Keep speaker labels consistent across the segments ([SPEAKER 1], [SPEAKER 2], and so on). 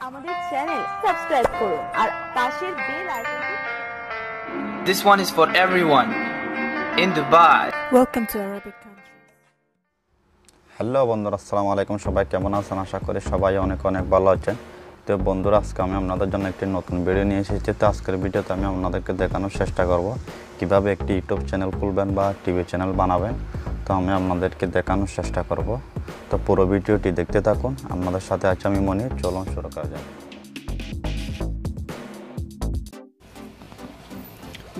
[SPEAKER 1] আমাদের channel subscribe করুন আর পাশের বেল আইকনটি
[SPEAKER 2] This one is for everyone in Dubai.
[SPEAKER 3] Welcome to Arabic country.
[SPEAKER 4] Hello বন্ধুরা, আসসালামু আলাইকুম। সবাই কেমন আছেন? আশা করি সবাই অনেক ভালো আছেন। তো বন্ধুরা, আজকে আমি আপনাদের জন্য একটি নতুন ভিডিও নিয়ে এসেছি। তো আজকের ভিডিওতে আমি আপনাদেরকে দেখানোর চেষ্টা করব কিভাবে একটি ইউটিউব চ্যানেল খুলবেন বা টিভি চ্যানেল বানাবেন। তো আমি আপনাদেরকে দেখানোর চেষ্টা করব। তো পুরো ভিডিওটি দেখতে থাকুন। আপনাদের সাথে আছে আমি মনি। চলুন শুরু করা যাক।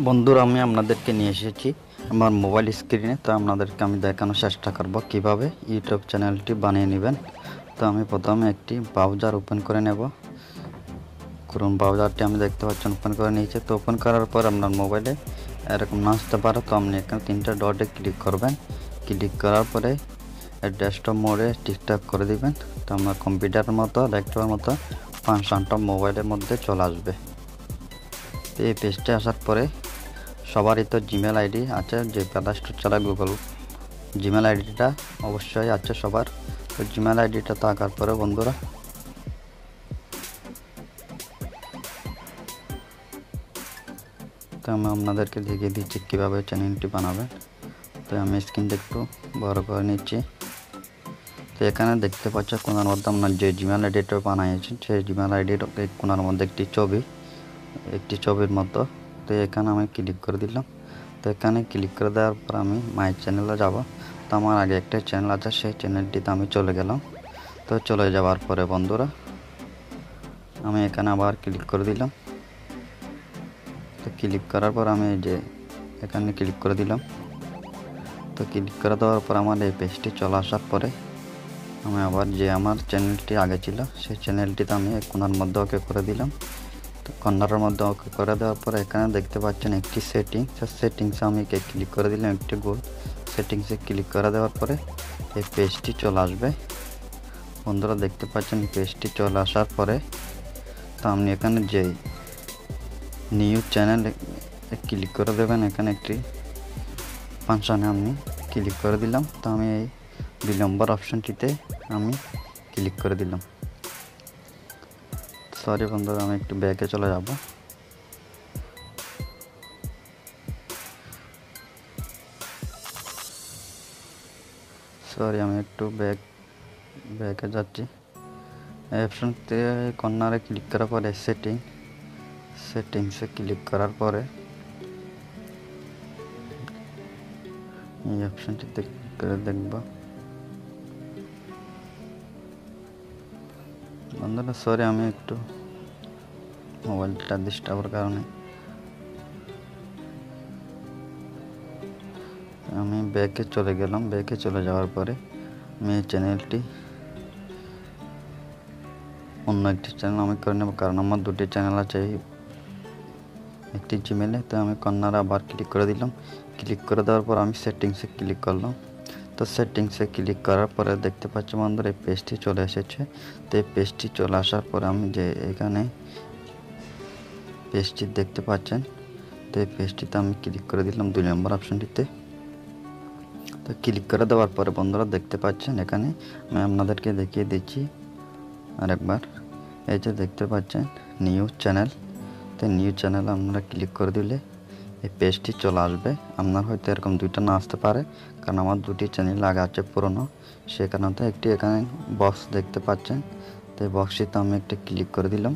[SPEAKER 4] বন্ধুরা, আমি আপনাদেরকে নিয়ে এসেছি আমার মোবাইল স্ক্রিনে। তো আপনাদেরকে আমি দেখানোর চেষ্টা করব কিভাবে ইউটিউব চ্যানেলটি বানিয়ে নেবেন। তো আমি প্রথমে একটি ব্রাউজার ওপেন করে নেব। ক্রোম ব্রাউজারটি আমি দেখতে পাচ্ছেন ওপেন করে নিয়েছি। তো ওপেন করার পর আপনার মোবাইলে এরকম আসতে পারে। তো আপনি এখানে তিনটা ডটে ক্লিক করবেন। ক্লিক করার পরে ডেস্কটপ মোডে ঠিকঠাক করে দিবেন। তো আপনার কম্পিউটারের মতো ল্যাপটপের মতো ফাংশনটা মোবাইলের মধ্যে চলে আসবে। তো এই পেজটে আসার পরে সবারই তো জিমেল আইডি আছে, যে প্লে স্টোর চালায় গুগল জিমেল আইডিটা অবশ্যই আছে সবার। তো জিমেল আইডিটা থাকার পরে বন্ধুরা তো আমি আপনাদেরকে দেখিয়ে দিচ্ছি কীভাবে চ্যানেলটি বানাবেন। তো আমি স্ক্রিনটা একটু বড় করে নিচ্ছি। তো এখানে দেখতে পাচ্ছেন কোনার মধ্যে আপনার যে জিমেল আইডিটা বানিয়েছেন সেই জিমেল আইডির কোনার মধ্যে একটি ছবির মতো। তো এখানে আমি ক্লিক করে দিলাম। তো এখানে ক্লিক করে দেওয়ার পর আমি মাই চ্যানেলে যাব। তো আমার আগে একটা চ্যানেল আছে, সেই চ্যানেলটিতে আমি চলে গেলাম। তো চলে যাওয়ার পরে বন্ধুরা আমি এখানে আবার ক্লিক করে দিলাম। তো ক্লিক করার পর আমি যে এখানে ক্লিক করে দিলাম। তো ক্লিক করে দেওয়ার পর আমার এই পেজটি চলে আসার পরে আমি আবার যে আমার চ্যানেলটি আগে ছিল সেই চ্যানেলটিতে আমি কোনার মধ্যে ওকে করে দিলাম। তো কর্নারের মধ্যে ওকে করে দেওয়ার পরে এখানে দেখতে পাচ্ছেন একটি সেটিংসে আমি ক্লিক করে দিলাম। একটি গোল সেটিংসে ক্লিক করে দেওয়ার পরে এই পেজটি চলে আসবে। বন্ধুরা দেখতে পাচ্ছেন পেজটি চলে আসার পরে তো আপনি এখানে যে নিউ চ্যানেল ক্লিক করে দেবেন। এখানে একটি ফাংশনে আমি ক্লিক করে দিলাম। তো আমি এই 2 নম্বর অপশনটিতে আমি ক্লিক করে দিলাম। সরি বন্ধুরা, আমি একটু ব্যাকে চলে যাব। সরি, আমি একটু ব্যাকে যাচ্ছি। এই অপশনতে কর্নারে ক্লিক করার পরে সেটিংসে ক্লিক করার পরে এই অপশনটিতে ক্লিক করে দেখব। বন্ধুরা সরি, আমি একটু মোবাইলটা ডিস্টার্বের কারণে আমি ব্যাকে চলে গেলাম। ব্যাকে চলে যাওয়ার পরে আমি এই চ্যানেলটি অন্য একটি চ্যানেল আমি করে নেব, কারণ আমার দুটি চ্যানেল আছে একটি জিমেলে। তো আমি কর্নারে আবার ক্লিক করে দিলাম। ক্লিক করে দেওয়ার পর আমি সেটিংসে ক্লিক করলাম। তো সেটিংসে ক্লিক করার পরে দেখতে পাচ্ছি বন্ধুরা এই পেজটি চলে এসেছে। তো এই পেজটি চলে আসার পরে আমি যে এখানে পেজটি দেখতে পাচ্ছেন, তো এই পেজটিতে আমি ক্লিক করে দিলাম 2 নম্বর অপশনটিতে। তো ক্লিক করে দেওয়ার পরে বন্ধুরা দেখতে পাচ্ছেন এখানে আমি আপনাদেরকে দেখিয়ে দিচ্ছি আরেকবার। এই যে দেখতে পাচ্ছেন নিউ চ্যানেল। তো নিউ চ্যানেল আপনারা ক্লিক করে দিলে এই পেজটি চলে আসবে। আপনার হয়তো এরকম দুইটা না আসতে পারে, কারণ আমার দুটি চ্যানেল আগে আছে পুরনো, সে কারণে একটি এখানে বক্স দেখতে পাচ্ছেন। তো এই বক্সটিতে আমি একটি ক্লিক করে দিলাম।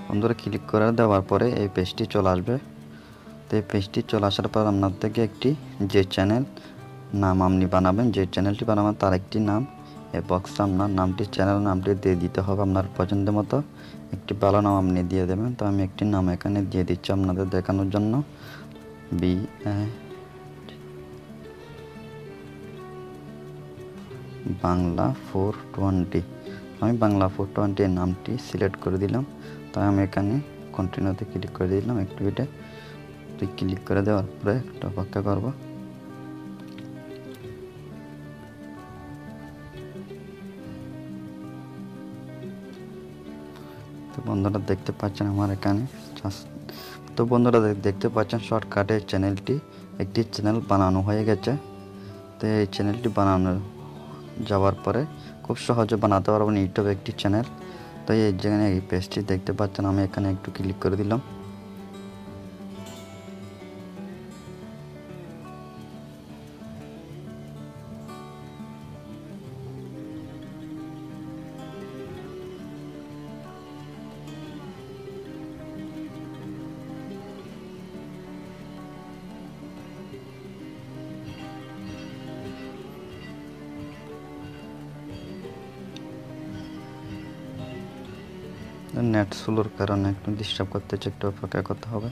[SPEAKER 4] বন্ধুরা ক্লিক করে দেওয়ার পরে এই পেজটি চলে আসবে। তো এই পেজটি চলে আসার পর আপনার থেকে একটি যে চ্যানেল নাম আপনি বানাবেন, যে চ্যানেলটি বানাবেন তার একটি নাম এই বক্সে আপনার নামটি চ্যানেল নামটি দিয়ে দিতে হবে। আপনার পছন্দ মতো একটি ভালো নাম আপনি দিয়ে দেবেন। তো আমি একটি নাম এখানে দিয়ে দিচ্ছি আপনাদের দেখানোর জন্য, বাংলা 420। আমি বাংলা 420 এর নামটি সিলেক্ট করে দিলাম। তো আমি এখানে কন্টিনিউতে ক্লিক করে দিলাম। একটু এটা ক্লিক করে দেওয়ার পরে একটু অপেক্ষা করব। তো বন্ধুরা দেখতে পাচ্ছেন আমার এখানে তো বন্ধুরা দেখতে পাচ্ছেন শর্টকাটে চ্যানেলটি একটি চ্যানেল বানানো হয়ে গেছে। তো এই চ্যানেলটি বানানো যাওয়ার পরে খুব সহজে বানাতে পারবেন ইউটিউব একটি চ্যানেল। তো এই যেখানে এই পেজটি দেখতে পাচ্ছেন, আমি এখানে একটু ক্লিক করে দিলাম। নেট স্লোর কারণে একটু ডিস্টার্ব করতেছে, একটু অপেক্ষা করতে হবে।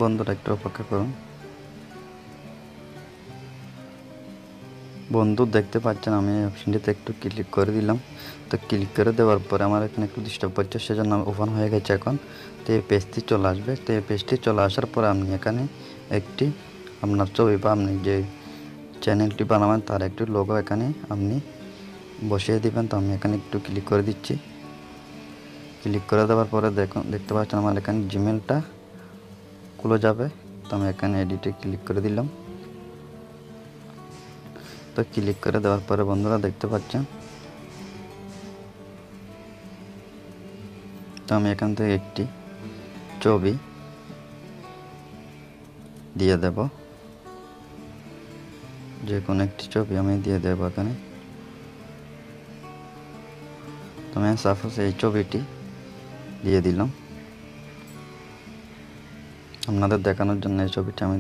[SPEAKER 4] বন্ধুরা একটু অপেক্ষা করুন। বন্ধু দেখতে পাচ্ছেন আমি অপশনটিতে একটু ক্লিক করে দিলাম। তো ক্লিক করে দেওয়ার পরে আমার এখানে একটু ডিস্টার্ব করছে, সেজন্য ওপেন হয়ে গেছে এখন। তো এই পেজটি চলে আসবে। তো এই পেজটি চলে আসার পরে আপনি এখানে একটি আপনার ছবি বা আপনি যে চ্যানেলটি বানাবেন তার একটি লোগো এখানে আপনি বসিয়ে দিবেন। তো আমি এখানে একটু ক্লিক করে দিচ্ছি। ক্লিক করে দেওয়ার পরে দেখতে পাচ্ছেন আমার এখানে জিমেলটা খুলে যাবে। তো আমি এখানে এডিটে ক্লিক করে দিলাম। তো ক্লিক করে দেওয়ার পরে বন্ধুরা দেখতে পাচ্ছেন, তো আমি এখান থেকে একটি ছবি দিয়ে দেব, যে কোনো একটি ছবি আমি দিয়ে দেব এখানে। তো আমি সাপোজ এই ছবিটি দিয়ে দিলাম আপনাদের দেখানোর জন্য। এই ছবিটা আমি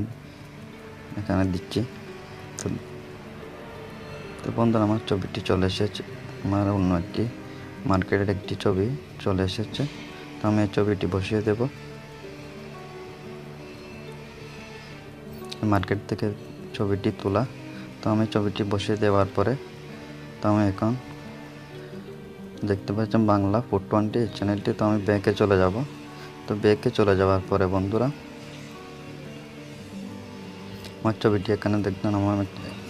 [SPEAKER 4] এখানে দিচ্ছি। তো বন্ধুরা আমার ছবিটি চলে এসেছে, আমার অন্য একটি মার্কেটের একটি ছবি চলে এসেছে। তো আমি এই ছবিটি বসিয়ে দেব। মার্কেট থেকে ছবিটি তোলা। তো আমি ছবিটি বসিয়ে দেওয়ার পরে, তো আমি এখন দেখতে পাচ্ছেন বাংলা 420 এই চ্যানেলটি। তো আমি ব্যাকে চলে যাব। তো ব্যাকে চলে যাওয়ার পরে বন্ধুরা আমার ছবিটি এখানে দেখবেন, আমার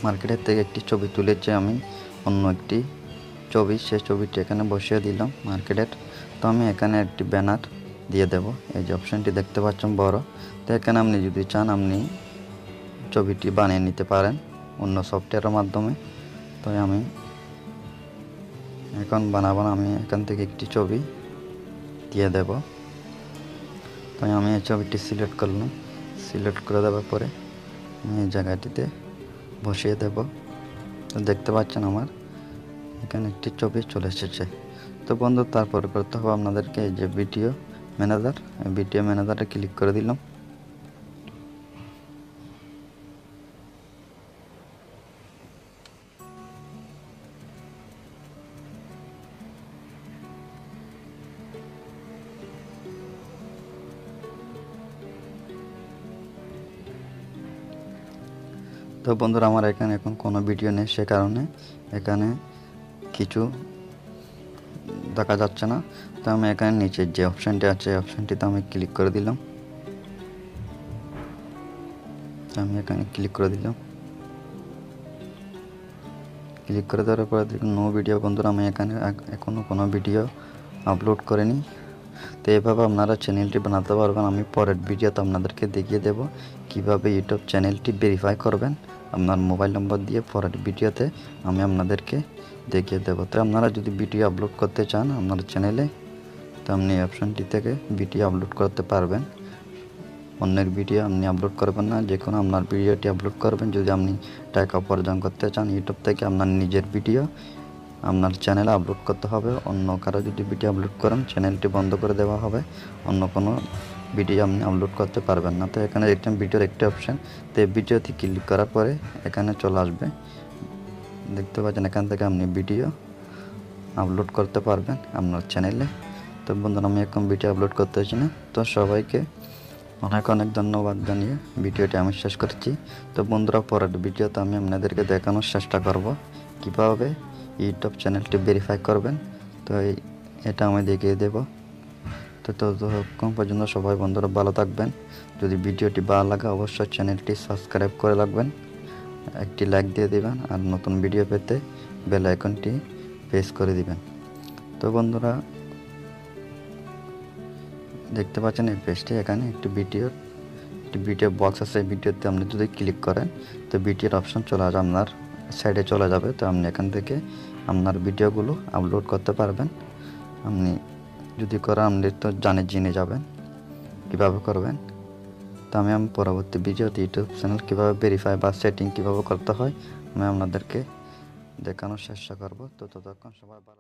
[SPEAKER 4] মার্কেটের থেকে একটি ছবি তুলেছে আমি অন্য একটি ছবি, সেই ছবিটি এখানে বসিয়ে দিলাম মার্কেটের। তো আমি এখানে একটি ব্যানার দিয়ে দেব। এই যে অপশানটি দেখতে পাচ্ছেন বড়। তো এখানে আপনি যদি চান আপনি ছবিটি বানিয়ে নিতে পারেন অন্য সফটওয়্যারের মাধ্যমে। তো আমি এখন বানাবো না, আমি এখান থেকে একটি ছবি দিয়ে দেব। তো আমি এই ছবিটি সিলেক্ট করলাম। সিলেক্ট করে দেওয়ার পরে আমি এই জায়গাটিতে বসিয়ে দেব। তো দেখতে পাচ্ছেন আমার এখানে একটি ছবি চলে এসেছে। তো বন্ধু তারপরে করতে হবে আপনাদেরকে এই যে ভিডিও ম্যানেজার, ভিডিও ম্যানেজারে ক্লিক করে দিলাম। তো বন্ধুরা আমার এখানে এখন কোনো ভিডিও নেই, সে কারণে এখানে কিছু দেখা যাচ্ছে না। তো আমি এখানে নিচের যে অপশানটি আছে এই অপশানটিতে আমি ক্লিক করে দিলাম। আমি এখানে ক্লিক করে দিলাম। ক্লিক করে দেওয়ার পরে দেখুন নো ভিডিও। বন্ধুরা আমি এখানে এখনও কোনো ভিডিও আপলোড করিনি। তো এভাবে আপনারা চ্যানেলটি বানাতে পারবেন। আমি পরের ভিডিওতে আপনাদেরকে দেখিয়ে দেব কিভাবে ইউটিউব চ্যানেলটি ভেরিফাই করবেন আপনার মোবাইল নম্বর দিয়ে। পরের ভিডিওতে আমি আপনাদেরকে দেখিয়ে দেব। তো আপনারা যদি ভিডিও আপলোড করতে চান আপনার চ্যানেলে, তো আপনি এই অপশানটি থেকে ভিডিও আপলোড করতে পারবেন। অন্যের ভিডিও আপনি আপলোড করবেন না, যে কোনো আপনার ভিডিওটি আপলোড করবেন। যদি আপনি টাকা উপার্জন করতে চান ইউটিউব থেকে, আপনার নিজের ভিডিও আপনার চ্যানেলে আপলোড করতে হবে। অন্য কারো যদি ভিডিও আপলোড করেন চ্যানেলটি বন্ধ করে দেওয়া হবে, অন্য কোনো ভিডিও আপনি আপলোড করতে পারবেন না। তো এখানে দেখছেন ভিডিওর একটি অপশান। তো এই ভিডিওতে ক্লিক করার পরে এখানে চলে আসবে, দেখতে পাচ্ছেন এখান থেকে আপনি ভিডিও আপলোড করতে পারবেন আপনার চ্যানেলে। তো বন্ধুরা আমি এখন ভিডিও আপলোড করতেছি না। তো সবাইকে অনেক অনেক ধন্যবাদ জানিয়ে ভিডিওটি আমি শেষ করছি। তো বন্ধুরা পরের ভিডিওতে আমি আপনাদেরকে দেখানোর চেষ্টা করব কীভাবে ইউটিউব চ্যানেলটি ভেরিফাই করবেন। তো এটা আমি দেখিয়ে দেব। তো ততক্ষণ পর্যন্ত সবাই বন্ধুরা ভালো থাকবেন। যদি ভিডিওটি ভালো লাগে অবশ্যই চ্যানেলটি সাবস্ক্রাইব করে রাখবেন, একটি লাইক দিয়ে দিবেন, আর নতুন ভিডিও পেতে বেল আইকনটি প্রেস করে দিবেন। তো বন্ধুরা দেখতে পাচ্ছেন এই পেজটি, এখানে একটি ভিডিও বক্স আছে। এই ভিডিওতে আপনি যদি ক্লিক করেন তো ভিডিওর অপশন চলে আসবে, আপনার সাইডে চলে যাবে। তো আপনি এখান থেকে আপনার ভিডিওগুলো আপলোড করতে পারবেন। আপনি যদি করেন আপনি তো জেনে যাবেন কীভাবে করবেন। তো আমি পরবর্তী ভিডিওতে ইউটিউব চ্যানেল কীভাবে ভেরিফাই বা সেটিং কীভাবে করতে হয় আমি আপনাদেরকে দেখানোর চেষ্টা করব। তো ততক্ষণ সবাই ভালো।